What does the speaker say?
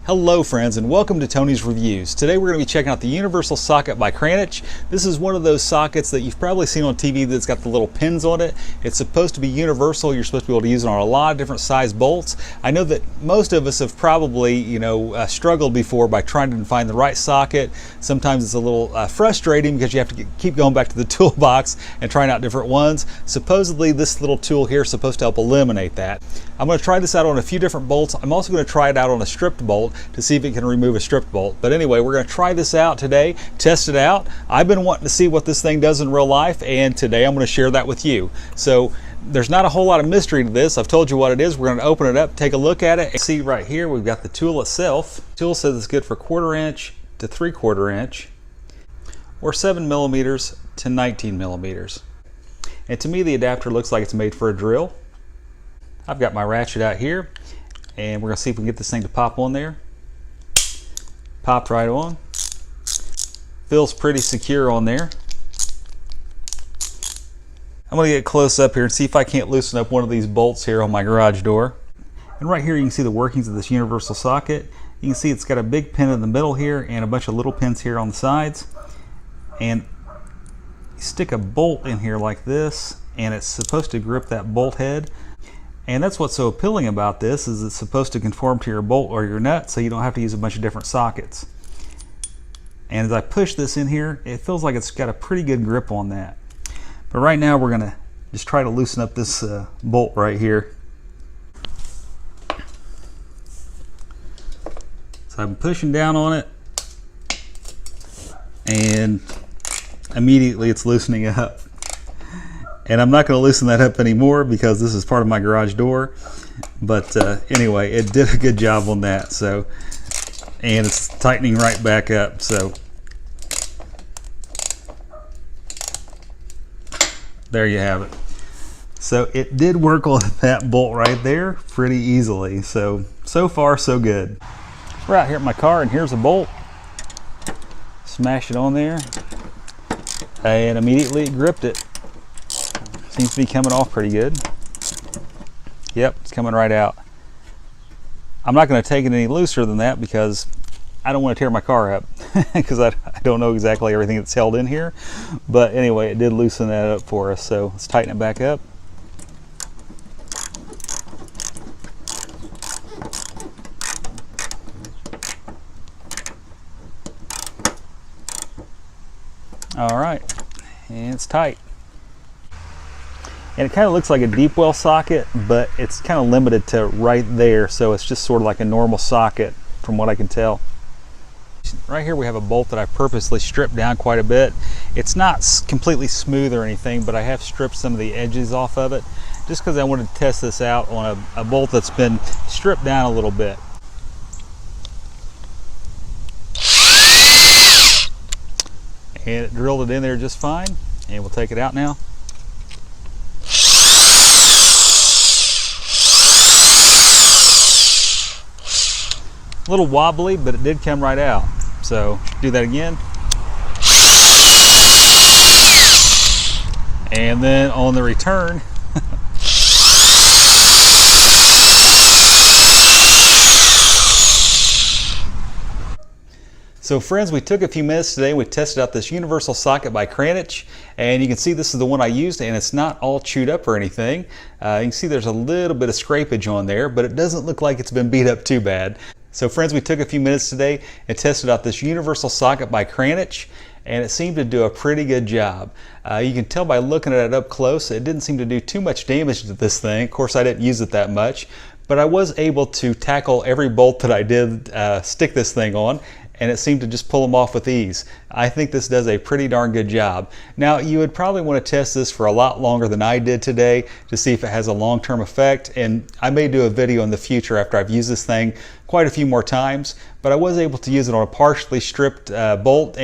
Hello friends, and welcome to Tony's Reviews. Today we're going to be checking out the Universal Socket by Kranich. This is one of those sockets that you've probably seen on TV that's got the little pins on it. It's supposed to be universal. You're supposed to be able to use it on a lot of different size bolts. I know that most of us have probably, struggled before by trying to find the right socket. Sometimes it's a little frustrating because you have to keep going back to the toolbox and trying out different ones. Supposedly this little tool here is supposed to help eliminate that. I'm going to try this out on a few different bolts. I'm also going to try it out on a stripped bolt to see if it can remove a stripped bolt. But anyway, we're going to try this out today, test it out. I've been wanting to see what this thing does in real life, and today I'm going to share that with you. So there's not a whole lot of mystery to this. I've told you what it is. We're going to open it up, take a look at it. See right here, we've got the tool itself. The tool says it's good for 1/4 inch to 3/4 inch, or 7 millimeters to 19 millimeters. And to me, the adapter looks like it's made for a drill. I've got my ratchet out here, and we're going to see if we can get this thing to pop on there. Popped right on. Feels pretty secure on there. I'm going to get close up here and see if I can't loosen up one of these bolts here on my garage door. And right here you can see the workings of this universal socket. You can see it's got a big pin in the middle here and a bunch of little pins here on the sides. And you stick a bolt in here like this, and it's supposed to grip that bolt head. And that's what's so appealing about this, is it's supposed to conform to your bolt or your nut, so you don't have to use a bunch of different sockets. And as I push this in here, it feels like it's got a pretty good grip on that. But right now we're going to just try to loosen up this bolt right here. So I'm pushing down on it, and immediately it's loosening up. And I'm not going to loosen that up anymore because this is part of my garage door. But anyway, it did a good job on that. So, and it's tightening right back up. So there you have it. So it did work on that bolt right there pretty easily. So far so good. We're out here at my car, and here's a bolt. Smash it on there, and immediately it gripped it. Seems to be coming off pretty good. Yep, it's coming right out. I'm not going to take it any looser than that because I don't want to tear my car up because I don't know exactly everything that's held in here. But anyway, it did loosen that up for us. So let's tighten it back up. All right, and it's tight. And it kind of looks like a deep well socket, but it's kind of limited to right there, so it's just sort of like a normal socket from what I can tell. Right here we have a bolt that I purposely stripped down quite a bit. It's not completely smooth or anything, but I have stripped some of the edges off of it just because I wanted to test this out on a bolt that's been stripped down a little bit. And it drilled it in there just fine, and we'll take it out now. A little wobbly, but it did come right out. So do that again. And then on the return, So friends, we took a few minutes today. We tested out this universal socket by Kranich, and you can see this is the one I used, and it's not all chewed up or anything. You can see there's a little bit of scrapage on there, but it doesn't look like it's been beat up too bad. So friends, we took a few minutes today and tested out this universal socket by Kranich, and it seemed to do a pretty good job. You can tell by looking at it up close, it didn't seem to do too much damage to this thing. Of course, I didn't use it that much, but I was able to tackle every bolt that I did stick this thing on, and it seemed to just pull them off with ease. I think this does a pretty darn good job. Now, you would probably want to test this for a lot longer than I did today to see if it has a long-term effect, and I may do a video in the future after I've used this thing quite a few more times, but I was able to use it on a partially stripped bolt.